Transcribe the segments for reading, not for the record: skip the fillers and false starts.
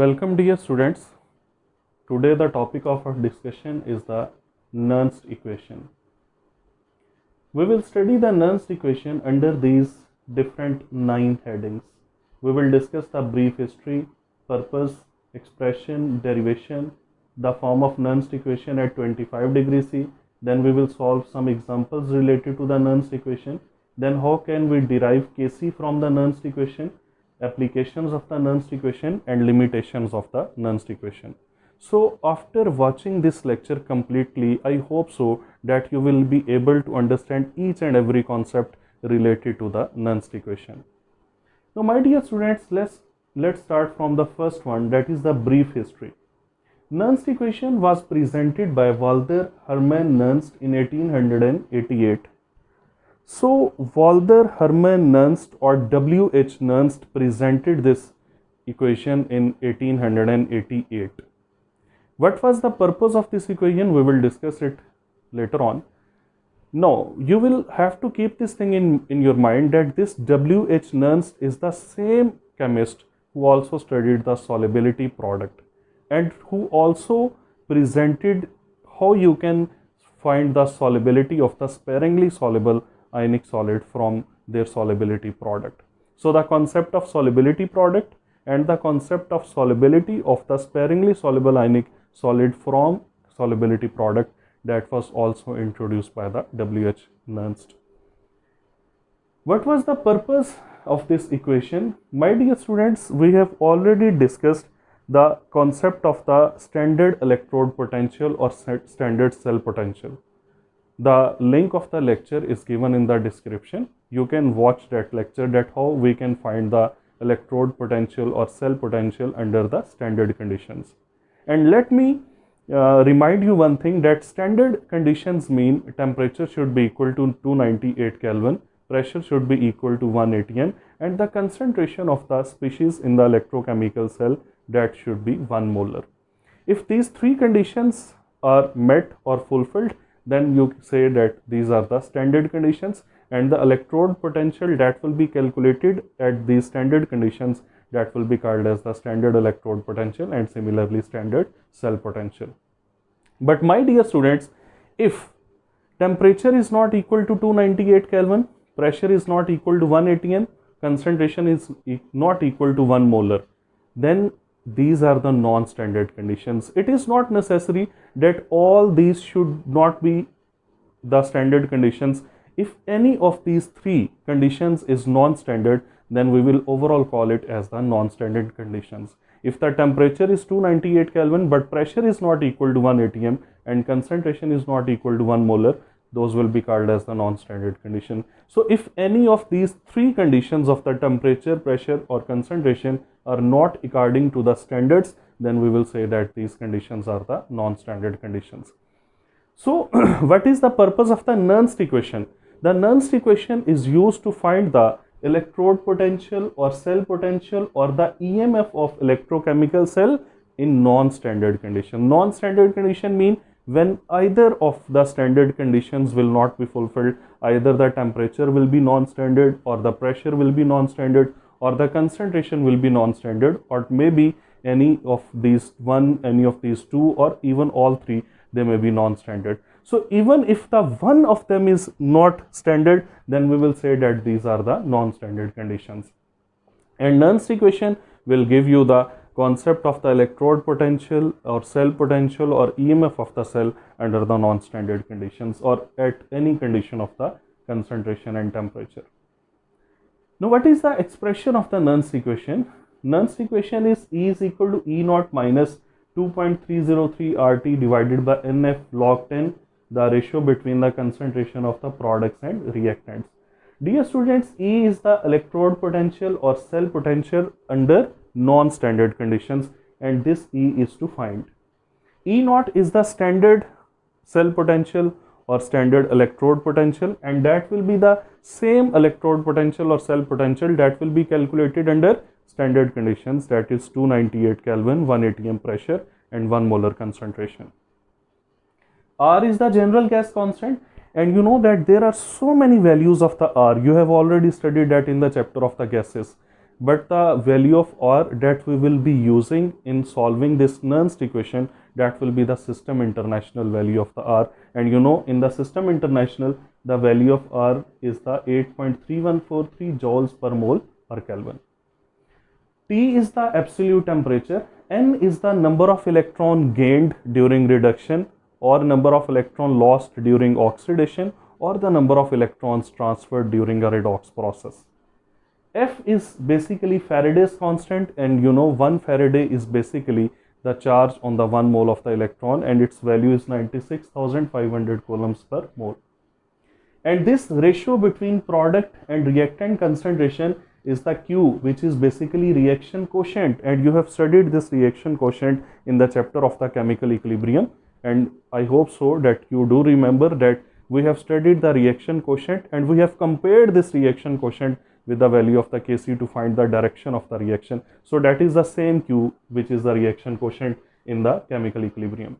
Welcome dear students. Today the topic of our discussion is the Nernst equation. We will study the Nernst equation under these different 9 headings. We will discuss the brief history, purpose, expression, derivation, the form of Nernst equation at 25 degrees C. Then we will solve some examples related to the Nernst equation. Then how can we derive Kc from the Nernst equation, applications of the Nernst equation and limitations of the Nernst equation. So after watching this lecture completely, I hope so that you will be able to understand each and every concept related to the Nernst equation. Now my dear students, let's start from the first one, that is the brief history. Nernst equation was presented by Walther Hermann Nernst in 1888. So Walther Hermann Nernst or W.H. Nernst presented this equation in 1888. What was the purpose of this equation? We will discuss it later on. Now, you will have to keep this thing in your mind that this W.H. Nernst is the same chemist who also studied the solubility product and who also presented how you can find the solubility of the sparingly soluble ionic solid from their solubility product. So the concept of solubility product and the concept of solubility of the sparingly soluble ionic solid from solubility product, that was also introduced by the W.H. Nernst. What was the purpose of this equation? My dear students, we have already discussed the concept of the standard electrode potential or standard cell potential. The link of the lecture is given in the description. You can watch that lecture, that how we can find the electrode potential or cell potential under the standard conditions. And let me remind you one thing, that standard conditions mean temperature should be equal to 298 Kelvin, pressure should be equal to 1 atm, and the concentration of the species in the electrochemical cell, that should be 1 molar. If these three conditions are met or fulfilled, then you say that these are the standard conditions, and the electrode potential that will be calculated at these standard conditions, that will be called as the standard electrode potential, and similarly standard cell potential. But my dear students, if temperature is not equal to 298 Kelvin, pressure is not equal to 1 atm, concentration is not equal to 1 molar, then these are the non-standard conditions. It is not necessary that all these should not be the standard conditions. If any of these three conditions is non-standard, then we will overall call it as the non-standard conditions. If the temperature is 298 Kelvin but pressure is not equal to 1 atm and concentration is not equal to 1 molar, those will be called as the non-standard condition. So if any of these three conditions of the temperature, pressure or concentration are not according to the standards, then we will say that these conditions are the non-standard conditions. So what is the purpose of the Nernst equation? The Nernst equation is used to find the electrode potential or cell potential or the EMF of electrochemical cell in non-standard condition. Non-standard condition mean when either of the standard conditions will not be fulfilled, either the temperature will be non-standard or the pressure will be non-standard or the concentration will be non-standard, or maybe any of these any of these two, or even all three, they may be non-standard. So even if the one of them is not standard, then we will say that these are the non-standard conditions. And Nernst equation will give you the concept of the electrode potential or cell potential or EMF of the cell under the non-standard conditions or at any condition of the concentration and temperature. Now what is the expression of the Nernst equation? Nernst equation is E is equal to E naught minus 2.303 RT divided by NF log 10, the ratio between the concentration of the products and reactants. Dear students, E is the electrode potential or cell potential under non-standard conditions, and this E is to find. E naught is the standard cell potential or standard electrode potential, and that will be the same electrode potential or cell potential that will be calculated under standard conditions, that is 298 Kelvin, 1 atm pressure and 1 molar concentration. R is the general gas constant, and you know that there are so many values of the R. You have already studied that in the chapter of the gases. but the value of R that we will be using in solving this Nernst equation, that will be the system international value of the R. And you know, in the system international, the value of R is the 8.3143 joules per mole per Kelvin. T is the absolute temperature, N is the number of electron gained during reduction or number of electron lost during oxidation or the number of electrons transferred during a redox process. F is basically Faraday's constant, and you know 1 Faraday is basically the charge on the 1 mole of the electron, and its value is 96,500 coulombs per mole. And this ratio between product and reactant concentration is the Q, which is basically reaction quotient, and you have studied this reaction quotient in the chapter of the chemical equilibrium, and I hope so that you do remember that we have studied the reaction quotient and we have compared this reaction quotient with the value of the Kc to find the direction of the reaction. So that is the same Q, which is the reaction quotient in the chemical equilibrium.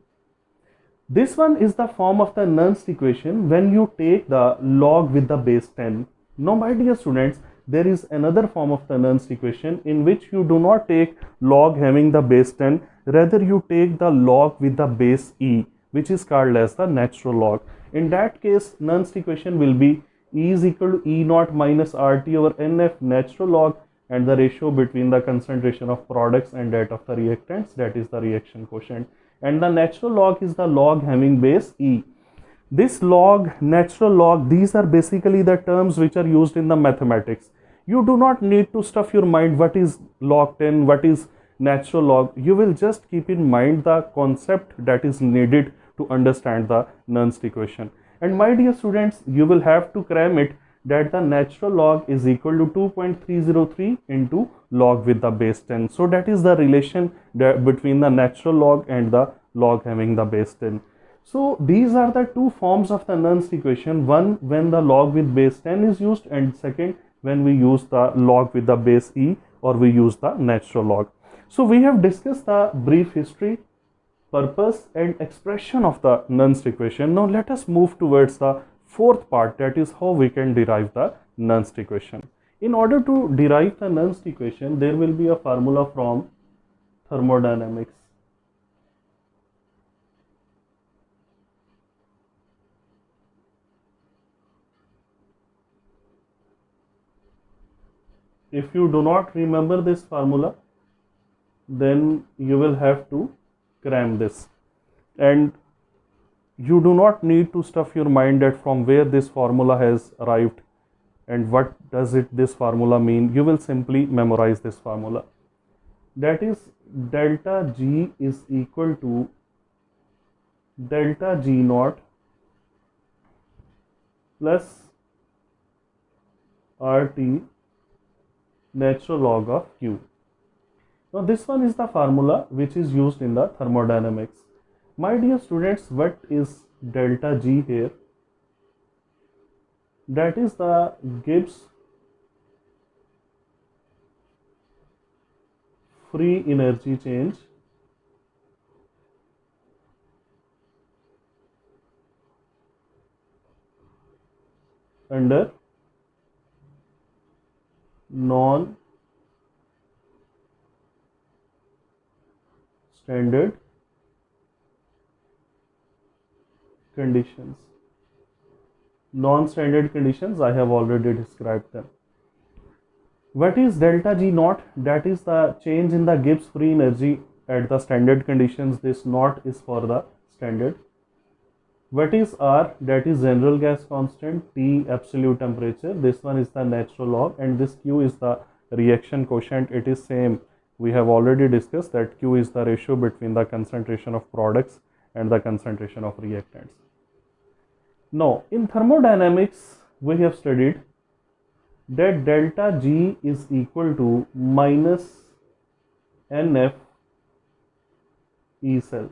This one is the form of the Nernst equation when you take the log with the base 10. Now my dear students, there is another form of the Nernst equation in which you do not take log having the base 10, rather you take the log with the base e, which is called as the natural log. In that case, Nernst equation will be E is equal to E naught minus RT over NF natural log, and the ratio between the concentration of products and that of the reactants, that is the reaction quotient. And the natural log is the log having base E. This log, natural log, these are basically the terms which are used in the mathematics. You do not need to stuff your mind what is log 10, what is natural log. You will just keep in mind the concept that is needed to understand the Nernst equation. And my dear students, you will have to cram it that the natural log is equal to 2.303 into log with the base 10. So that is the relation between the natural log and the log having the base 10. So these are the two forms of the Nernst equation. One when the log with base 10 is used, and second when we use the log with the base e or we use the natural log. So we have discussed the brief history, purpose and expression of the Nernst equation. Now let us move towards the fourth part, that is how we can derive the Nernst equation. In order to derive the Nernst equation, there will be a formula from thermodynamics. If you do not remember this formula, then you will have to cram this, and you do not need to stuff your mind that from where this formula has arrived and what does this formula mean. You will simply memorize this formula. That is delta G is equal to delta G naught plus RT natural log of Q. Now this one is the formula which is used in the thermodynamics. My dear students, what is delta G here? That is the Gibbs free energy change under non-standard conditions. Non-standard conditions, I have already described them. What is delta G naught? That is the change in the Gibbs free energy at the standard conditions. This naught is for the standard. What is R? That is general gas constant. T absolute temperature. This one is the natural log, and this Q is the reaction quotient. It is same. We have already discussed that Q is the ratio between the concentration of products and the concentration of reactants. Now, in thermodynamics, we have studied that delta G is equal to minus NF E cell.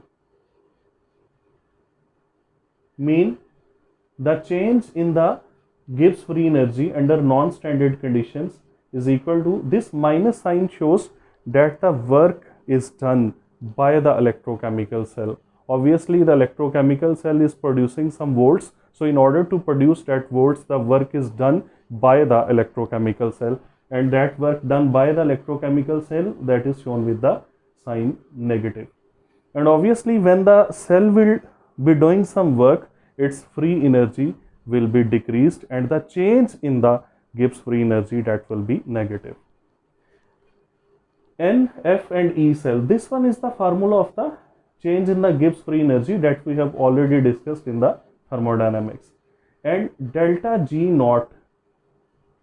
Mean the change in the Gibbs free energy under non-standard conditions is equal to, this minus sign shows that the work is done by the electrochemical cell. Obviously the electrochemical cell is producing some volts, so in order to produce that volts, the work is done by the electrochemical cell. and that work done by the electrochemical cell, that is shown with the sign negative. And obviously when the cell will be doing some work, its free energy will be decreased and the change in the Gibbs free energy, that will be negative. N, F and E cell, this one is the formula of the change in the Gibbs free energy that we have already discussed in the thermodynamics. And delta G naught,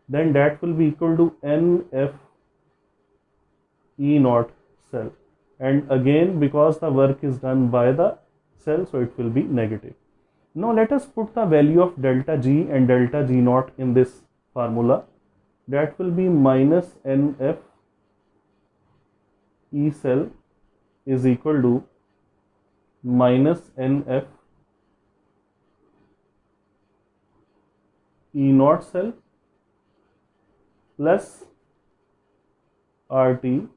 then that will be equal to N, F, E naught cell. And again, because the work is done by the cell, so it will be negative. Now let us put the value of delta G and delta G naught in this formula. That will be minus NF E cell is equal to minus NF E naught cell plus RT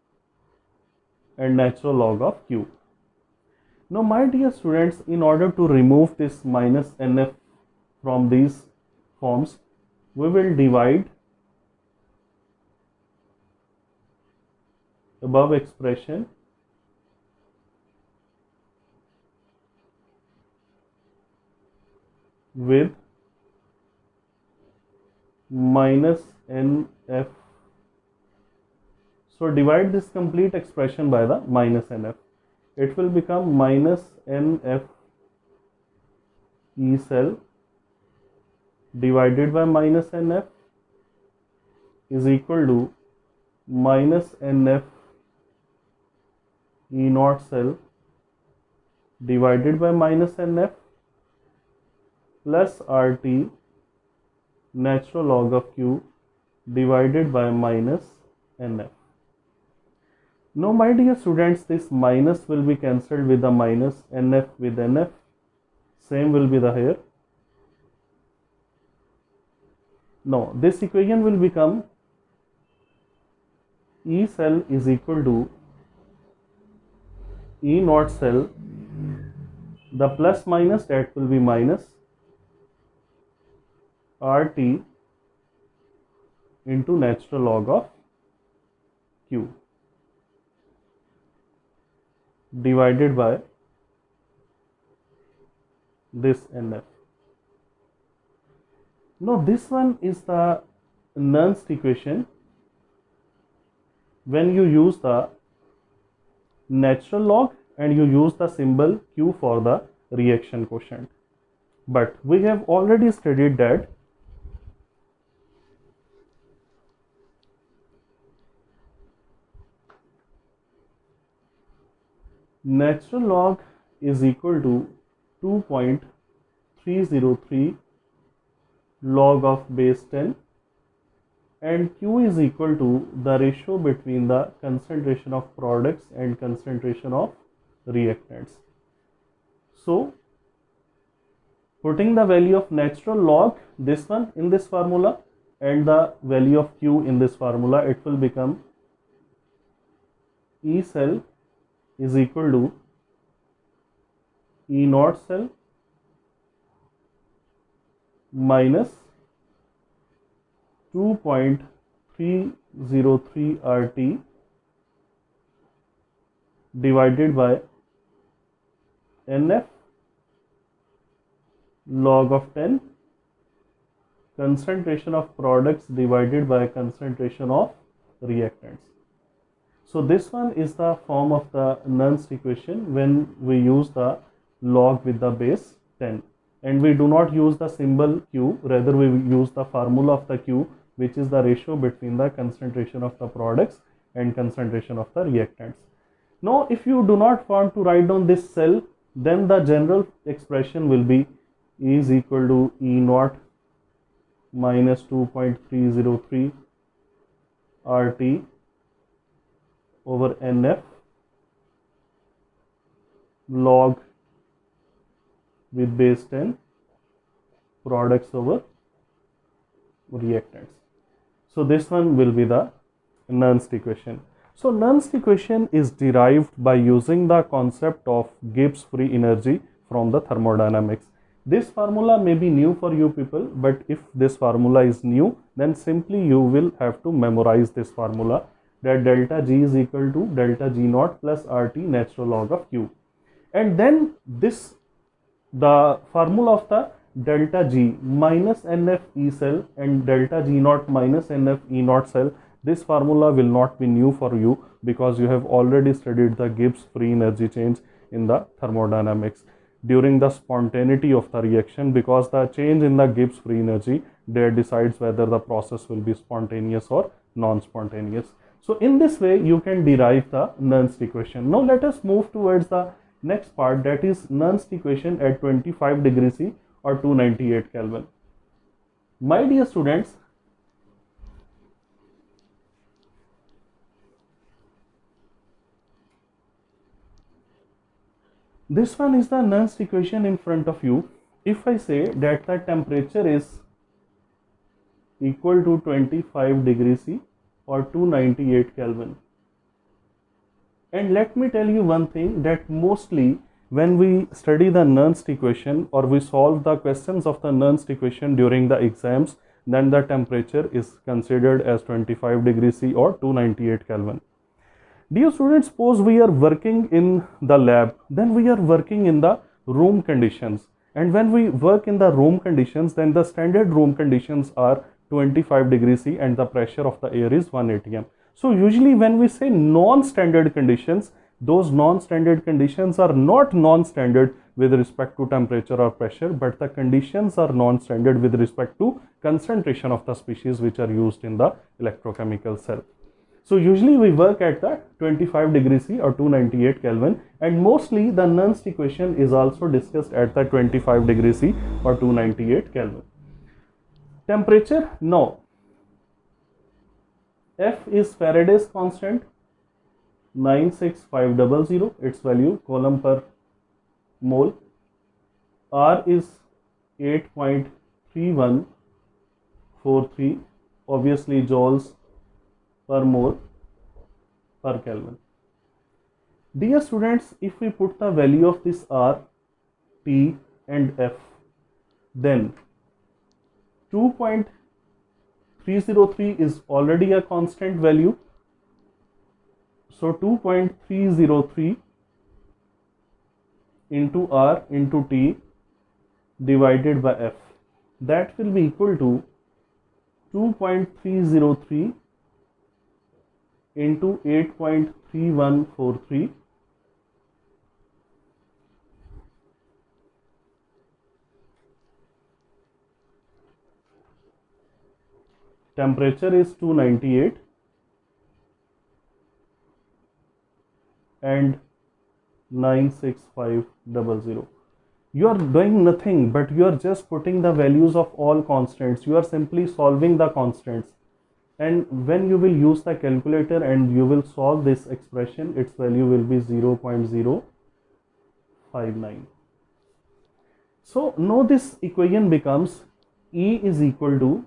and natural log of Q. Now my dear students, in order to remove this minus NF from these forms, we will divide above expression with minus NF. So divide this complete expression by the minus NF. It will become minus NF E cell divided by minus NF is equal to minus NF E naught cell divided by minus NF plus RT natural log of Q divided by minus NF. Now my dear students, this minus will be cancelled with the minus, NF with NF, same will be the here. Now this equation will become E cell is equal to E naught cell, the plus minus that will be minus RT into natural log of Q divided by this NF. Now this one is the Nernst equation when you use the natural log and you use the symbol Q for the reaction quotient. But we have already studied that natural log is equal to 2.303 log of base 10 and Q is equal to the ratio between the concentration of products and concentration of reactants. So putting the value of natural log, this one in this formula, and the value of Q in this formula, it will become E cell is equal to E naught cell minus 2.303 RT divided by NF log of 10 concentration of products divided by concentration of reactants. So this one is the form of the Nernst equation when we use the log with the base 10 and we do not use the symbol Q, rather we use the formula of the Q, which is the ratio between the concentration of the products and concentration of the reactants. Now if you do not want to write down this cell, then the general expression will be E is equal to E naught minus 2.303 RT over NF log with base 10 products over reactants. So this one will be the Nernst equation. So Nernst equation is derived by using the concept of Gibbs free energy from the thermodynamics. This formula may be new for you people, but if this formula is new, then simply you will have to memorize this formula, that delta G is equal to delta G naught plus RT natural log of Q. And then this, the formula of the delta G minus NF E cell and delta G naught minus NF E naught cell, this formula will not be new for you because you have already studied the Gibbs free energy change in the thermodynamics during the spontaneity of the reaction, because the change in the Gibbs free energy there decides whether the process will be spontaneous or non-spontaneous. So in this way you can derive the Nernst equation. Now let us move towards the next part, that is Nernst equation at 25 degrees C or 298 Kelvin. My dear students, this one is the Nernst equation in front of you. If I say that the temperature is equal to 25 degrees C or 298 Kelvin, and let me tell you one thing, that mostly when we study the Nernst equation or we solve the questions of the Nernst equation during the exams, then the temperature is considered as 25 degrees C or 298 Kelvin. Dear students, suppose we are working in the lab, then we are working in the room conditions, and when we work in the room conditions, then the standard room conditions are 25 degrees C and the pressure of the air is 1 atm. So usually when we say non-standard conditions, those non-standard conditions are not non-standard with respect to temperature or pressure, but the conditions are non-standard with respect to concentration of the species which are used in the electrochemical cell. So usually we work at the 25 degrees C or 298 Kelvin, and mostly the Nernst equation is also discussed at the 25 degrees C or 298 Kelvin. Temperature, now F is Faraday's constant 96500, its value coulomb per mole. R is 8.3143, obviously joules per mole per Kelvin. Dear students, if we put the value of this R, T and F, then 2.303 is already a constant value. So 2.303 into R into T divided by F, that will be equal to 2.303 into 8.3143 temperature is 298 and 96500. You are doing nothing, but you are just putting the values of all constants. You are simply solving the constants, and when you will use the calculator and you will solve this expression, its value will be 0.059. So now this equation becomes E is equal to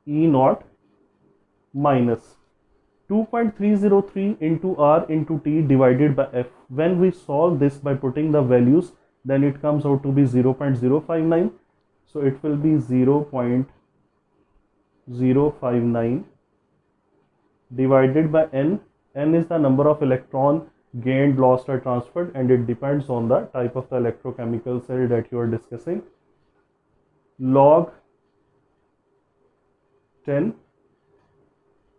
E naught minus 2.303 into R into T divided by F. When we solve this by putting the values, then it comes out to be 0.059. So it will be 0.059 divided by N. N is the number of electron gained, lost or transferred, and it depends on the type of the electrochemical cell that you are discussing. Log 10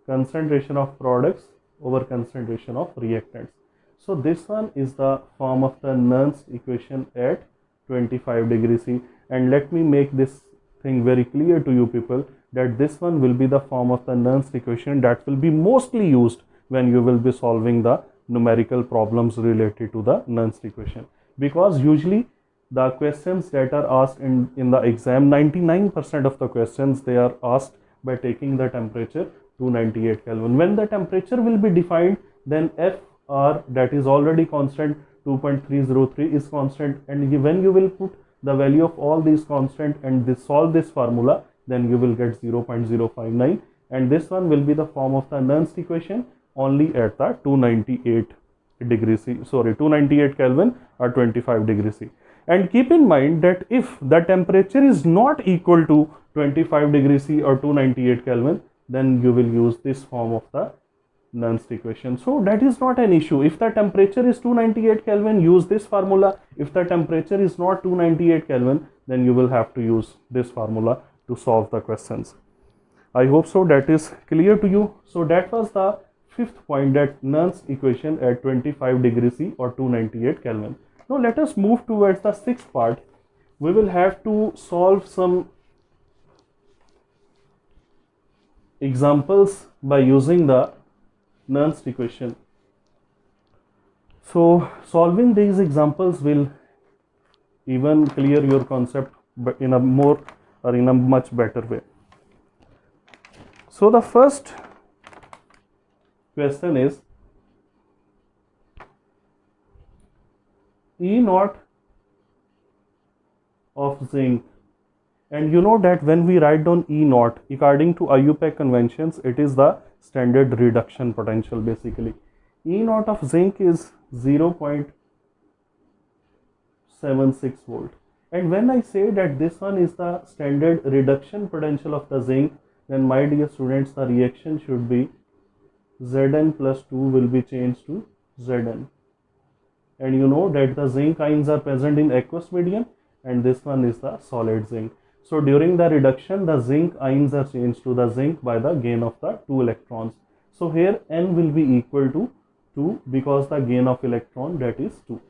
concentration of products over concentration of reactants. So this one is the form of the Nernst equation at 25 degrees C, and let me make this thing very clear to you people, that this one will be the form of the Nernst equation that will be mostly used when you will be solving the numerical problems related to the Nernst equation, because usually the questions that are asked in the exam, 99% of the questions, they are asked by taking the temperature 298 Kelvin. When the temperature will be defined, then FR, that is already constant, 2.303 is constant, and when you will put the value of all these constant and solve this formula, then you will get 0.059, and this one will be the form of the Nernst equation only at the 298 Kelvin or 25 degrees C. And keep in mind that if the temperature is not equal to 25 degrees C or 298 Kelvin, then you will use this form of the Nernst equation. So that is not an issue. If the temperature is 298 Kelvin, use this formula. If the temperature is not 298 Kelvin, then you will have to use this formula to solve the questions. I hope so that is clear to you. So that was the fifth point, that Nernst equation at 25 degrees C or 298 Kelvin. Now let us move towards the sixth part. We will have to solve some examples by using the Nernst equation. So solving these examples will even clear your concept but in a more or in a much better way. So the first question is E naught of zinc, and you know that when we write down E naught, according to IUPAC conventions, it is the standard reduction potential basically. E naught of zinc is 0.76 volt, and when I say that this one is the standard reduction potential of the zinc, then my dear students, the reaction should be Zn plus 2 will be changed to Zn, and you know that the zinc ions are present in aqueous medium, and this one is the solid zinc. So during the reduction, the zinc ions are changed to the zinc by the gain of the 2 electrons. So here N will be equal to 2 because the gain of electron, that is 2.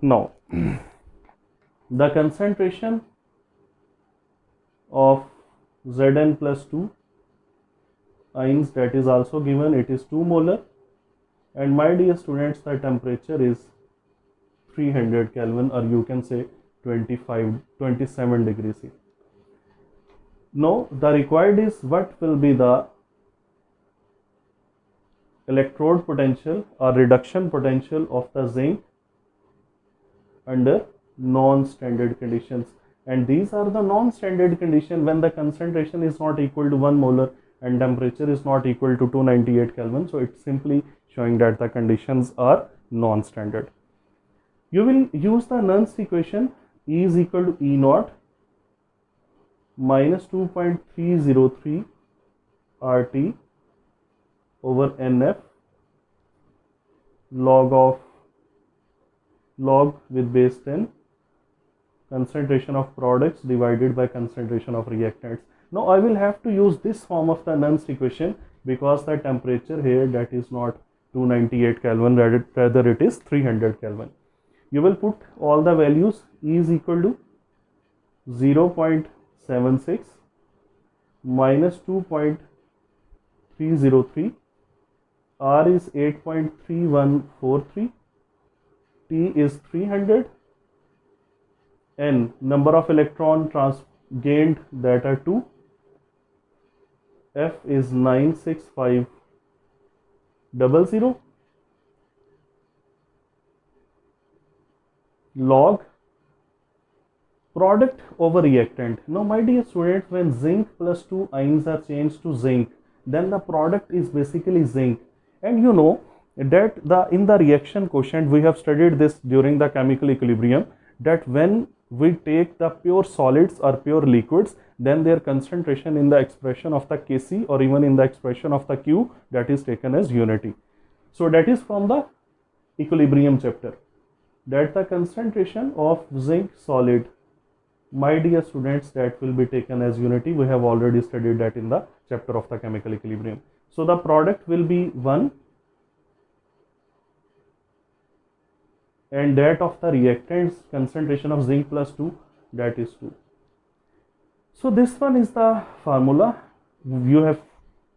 Now the concentration of Zn plus 2 ions, that is also given, it is 2 molar, and my dear students, the temperature is 300 Kelvin, or you can say 27 degrees C. Now the required is what will be the electrode potential or reduction potential of the zinc under non-standard conditions, and these are the non-standard condition when the concentration is not equal to 1 molar and temperature is not equal to 298 Kelvin. So it's simply showing that the conditions are non-standard. You will use the Nernst equation. E is equal to E naught minus 2.303 RT over NF log with base 10 concentration of products divided by concentration of reactants. Now I will have to use this form of the Nernst equation because the temperature here, that is not 298 Kelvin, rather it is 300 Kelvin. You will put all the values. E is equal to 0.76 minus 2.303, R is 8.3143, T is 300, N number of electron gained, that are 2, F is 96500, log product over reactant. Now my dear students, when zinc plus 2 ions are changed to zinc, then the product is basically zinc, and you know that in the reaction quotient, we have studied this during the chemical equilibrium, that when we take the pure solids or pure liquids, then their concentration in the expression of the Kc or even in the expression of the Q, that is taken as unity. So that is from the equilibrium chapter, that the concentration of zinc solid, my dear students, that will be taken as unity. We have already studied that in the chapter of the chemical equilibrium. So the product will be 1 and that of the reactants concentration of zinc plus 2, that is 2. So this one is the formula. You have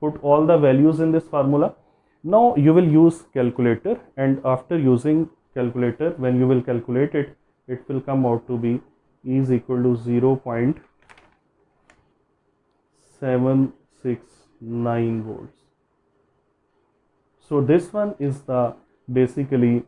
put all the values in this formula. Now you will use calculator, and after using calculator, when you will calculate it, it will come out to be E is equal to 0.769 volts. So this one is the basically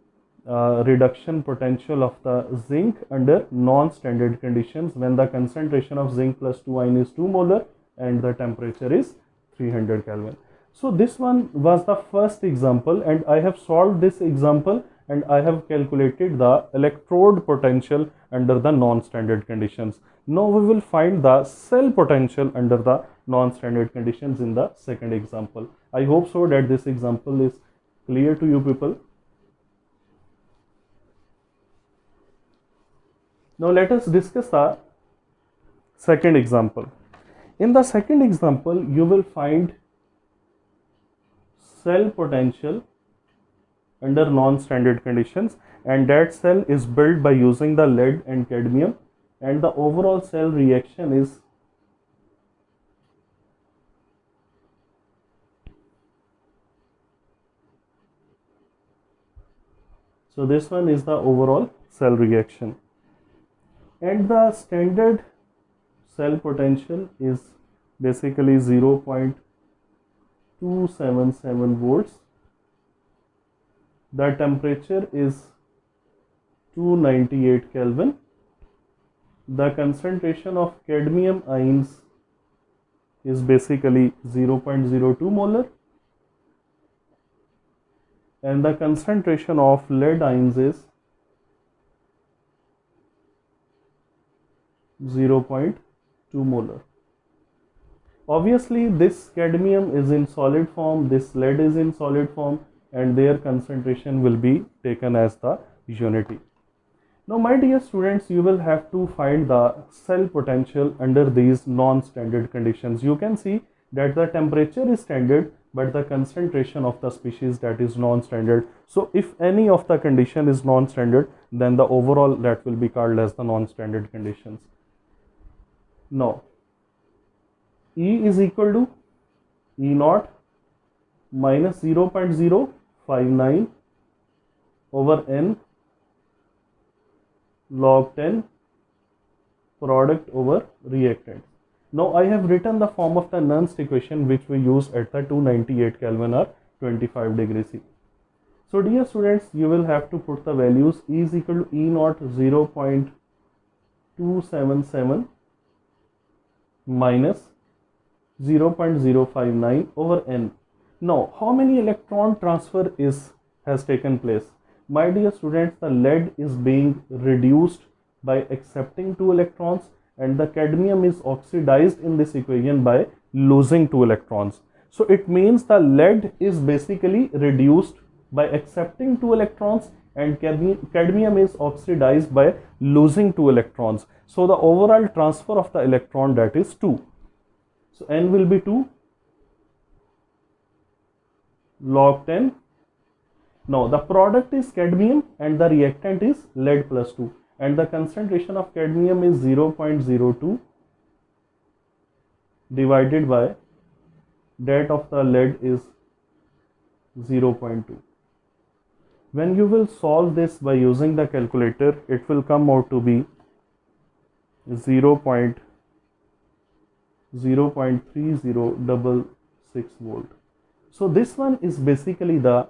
reduction potential of the zinc under non-standard conditions when the concentration of zinc plus 2 ion is 2 molar and the temperature is 300 Kelvin. So this one was the first example, and I have solved this example, and I have calculated the electrode potential under the non-standard conditions. Now we will find the cell potential under the non-standard conditions in the second example. I hope so that this example is clear to you people. Now let us discuss the second example. In the second example, you will find cell potential under non-standard conditions, and that cell is built by using the lead and cadmium, and the overall cell reaction is so this one is the overall cell reaction, and the standard cell potential is basically 0.277 volts. The temperature is 298 Kelvin. The concentration of cadmium ions is basically 0.02 molar, and the concentration of lead ions is 0.2 molar. Obviously this cadmium is in solid form, this lead is in solid form, and their concentration will be taken as the unity. Now my dear students, you will have to find the cell potential under these non-standard conditions. You can see that the temperature is standard, but the concentration of the species, that is non-standard. So if any of the condition is non-standard, then the overall that will be called as the non-standard conditions. Now E is equal to E naught minus 0.059 over N log 10 product over reactant. Now I have written the form of the Nernst equation which we use at the 298 Kelvin or 25 degrees C. So dear students, you will have to put the values. E is equal to E naught 0.277 minus 0.059 over N. Now how many electron transfer has taken place? My dear students, the lead is being reduced by accepting 2 electrons, and the cadmium is oxidized in this equation by losing 2 electrons. So it means the lead is basically reduced by accepting 2 electrons, and cadmium is oxidized by losing 2 electrons. So the overall transfer of the electron, that is 2. So N will be 2 log 10. Now the product is cadmium and the reactant is lead plus 2, and the concentration of cadmium is 0.02 divided by that of the lead is 0.2. When you will solve this by using the calculator, it will come out to be 0.3066 volt. So this one is basically the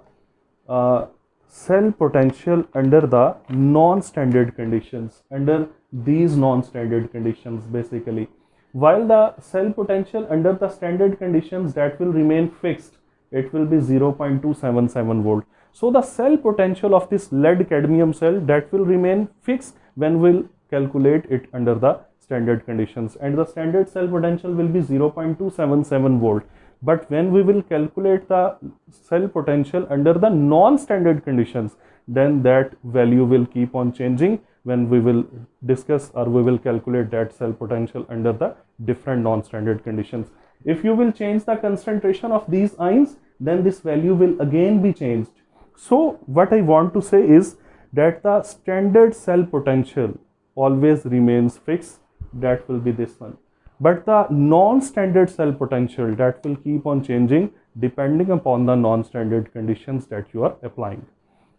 cell potential under the non-standard conditions, under these non-standard conditions basically. While the cell potential under the standard conditions, that will remain fixed, it will be 0.277 volt. So the cell potential of this lead cadmium cell, that will remain fixed when we'll calculate it under the standard conditions, and the standard cell potential will be 0.277 volt. But when we will calculate the cell potential under the non-standard conditions, then that value will keep on changing when we will discuss or we will calculate that cell potential under the different non-standard conditions. If you will change the concentration of these ions, then this value will again be changed. So what I want to say is that the standard cell potential always remains fixed, that will be this one. But the non-standard cell potential, that will keep on changing depending upon the non-standard conditions that you are applying.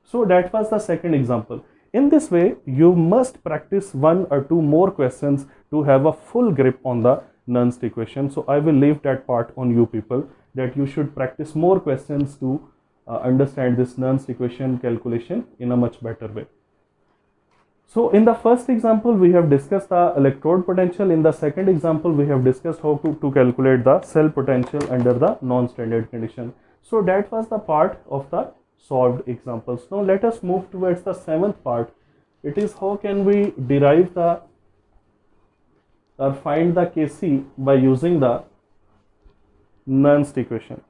So that was the second example. In this way, you must practice 1 or 2 more questions to have a full grip on the Nernst equation. So I will leave that part on you people, that you should practice more questions to understand this Nernst equation calculation in a much better way. So in the first example, we have discussed the electrode potential. In the second example, we have discussed how to calculate the cell potential under the non-standard condition. So that was the part of the solved examples. Now let us move towards the seventh part. It is how can we derive the or find the Kc by using the Nernst equation.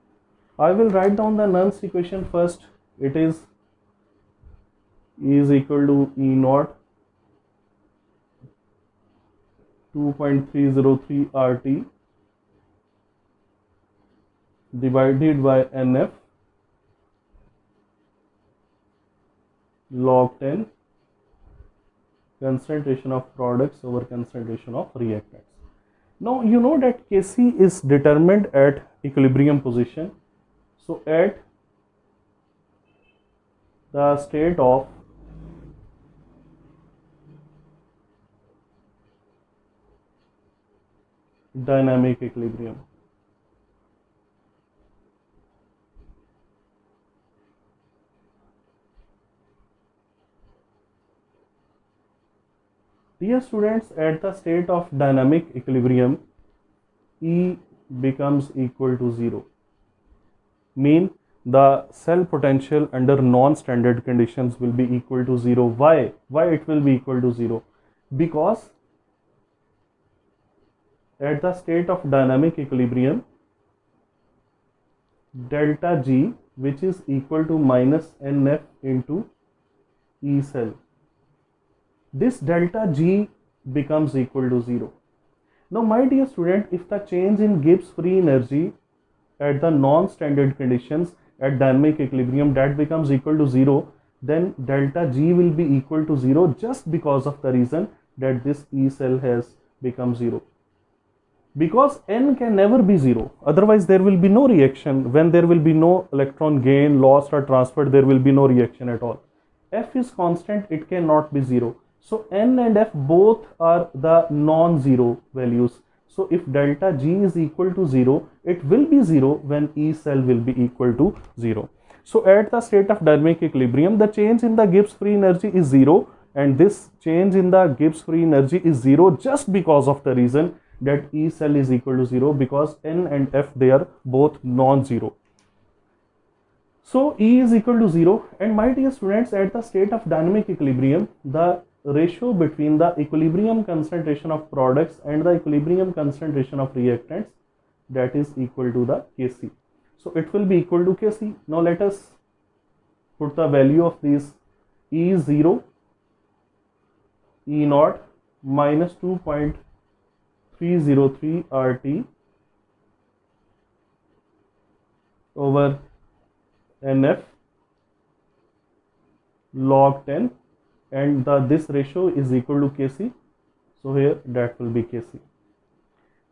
I will write down the Nernst equation first. It is E is equal to E naught 2.303 RT divided by NF log 10 concentration of products over concentration of reactants. Now you know that Kc is determined at equilibrium position. So at the state of dynamic equilibrium, dear students, at the state of dynamic equilibrium, E becomes equal to 0. Mean the cell potential under non-standard conditions will be equal to 0. Why? Why it will be equal to 0? Because at the state of dynamic equilibrium, delta G, which is equal to minus NF into E cell, this delta G becomes equal to 0. Now my dear student, if the change in Gibbs free energy at the non-standard conditions at dynamic equilibrium that becomes equal to 0, then delta G will be equal to 0 just because of the reason that this E cell has become 0. Because N can never be 0, otherwise there will be no reaction. When there will be no electron gain, lost or transferred, there will be no reaction at all. F is constant, it cannot be 0. So N and F both are the non-zero values. So if delta G is equal to 0, it will be 0 when E cell will be equal to 0. So at the state of dynamic equilibrium, the change in the Gibbs free energy is 0, and this change in the Gibbs free energy is 0 just because of the reason that E cell is equal to 0, because N and F, they are both non-zero. So E is equal to 0, and my dear students, at the state of dynamic equilibrium, the ratio between the equilibrium concentration of products and the equilibrium concentration of reactants, that is equal to the Kc. So it will be equal to Kc. Now let us put the value of these. E is 0, E naught minus 2.303 RT over NF log 10, and this ratio is equal to Kc. So here that will be Kc.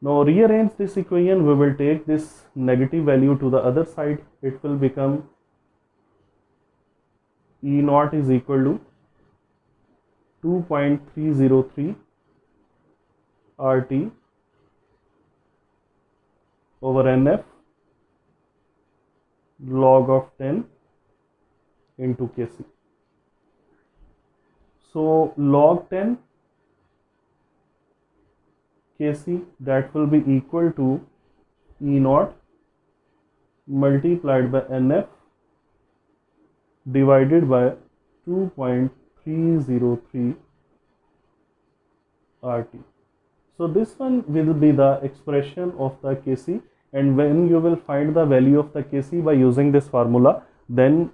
Now rearrange this equation. We will take this negative value to the other side. It will become E naught is equal to 2.303 RT over NF log of 10 into Kc. So log 10 Kc, that will be equal to E naught multiplied by NF divided by 2.303 RT. So this one will be the expression of the Kc, and when you will find the value of the Kc by using this formula, then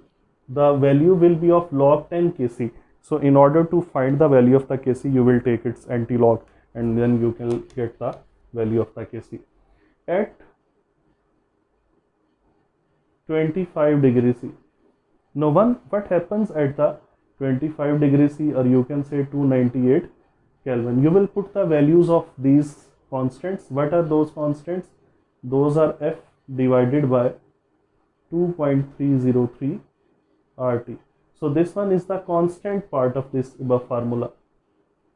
the value will be of log 10 Kc. So in order to find the value of the Kc, you will take its antilog, and then you can get the value of the Kc. At 25 degrees C. Now what happens at the 25 degrees C, or you can say 298 Kelvin? You will put the values of these constants. What are those constants? Those are F divided by 2.303 RT. So this one is the constant part of this above formula.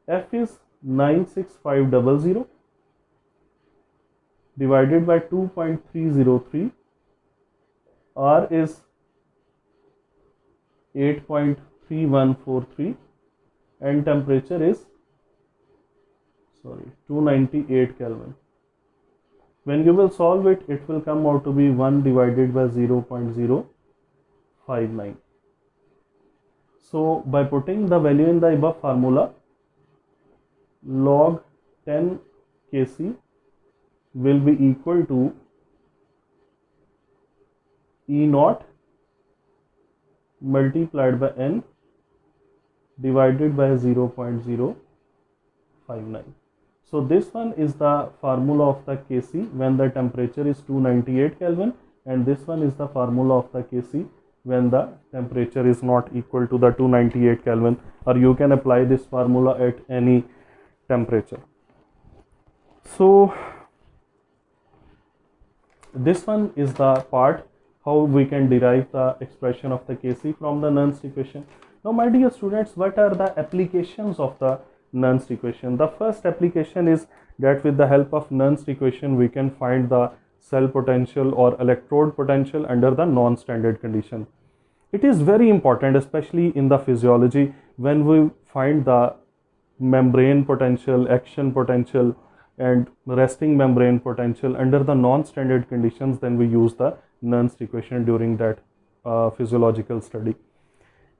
F is 96500 divided by 2.303. R is 8.3143, and temperature is 298 Kelvin. When you will solve it, it will come out to be 1 divided by 0.05 0.59. So by putting the value in the above formula, log 10 Kc will be equal to E naught multiplied by n divided by 0.059. So this one is the formula of the Kc when the temperature is 298 Kelvin, and this one is the formula of the Kc when the temperature is not equal to the 298 Kelvin, or you can apply this formula at any temperature. So this one is the part how we can derive the expression of the Kc from the Nernst equation. Now my dear students, what are the applications of the Nernst equation? The first application is that with the help of Nernst equation we can find the cell potential or electrode potential under the non-standard condition. It is very important, especially in the physiology, when we find the membrane potential, action potential and resting membrane potential under the non-standard conditions, then we use the Nernst equation during that physiological study.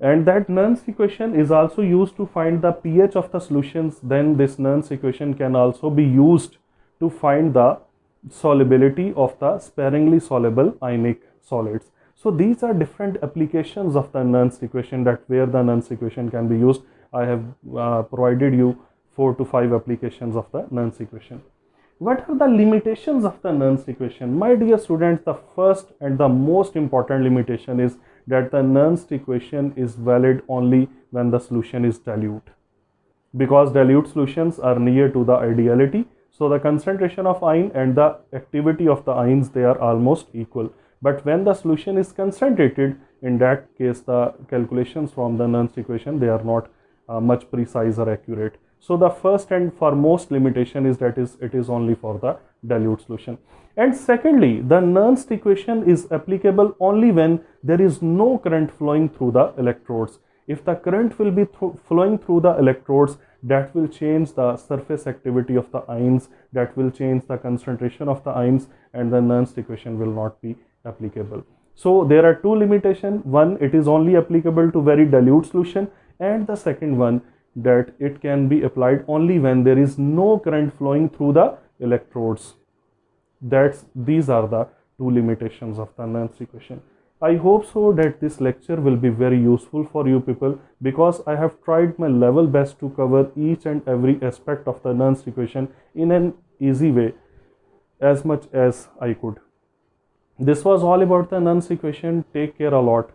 And that Nernst equation is also used to find the pH of the solutions. Then this Nernst equation can also be used to find the solubility of the sparingly soluble ionic solids. So these are different applications of the Nernst equation, that where the Nernst equation can be used. I have provided you 4 to 5 applications of the Nernst equation. What are the limitations of the Nernst equation? My dear students, the first and the most important limitation is that the Nernst equation is valid only when the solution is dilute, because dilute solutions are near to the ideality. So the concentration of ion and the activity of the ions, they are almost equal. But when the solution is concentrated, in that case the calculations from the Nernst equation, they are not much precise or accurate. So the first and foremost limitation is that it is only for the dilute solution. And secondly, the Nernst equation is applicable only when there is no current flowing through the electrodes. If the current will be flowing through the electrodes, that will change the surface activity of the ions, that will change the concentration of the ions, and the Nernst equation will not be applicable. So there are two limitations. One, it is only applicable to very dilute solution, and the second one, that it can be applied only when there is no current flowing through the electrodes. These are the two limitations of the Nernst equation. I hope so that this lecture will be very useful for you people, because I have tried my level best to cover each and every aspect of the Nernst equation in an easy way as much as I could. This was all about the Nernst equation. Take care a lot.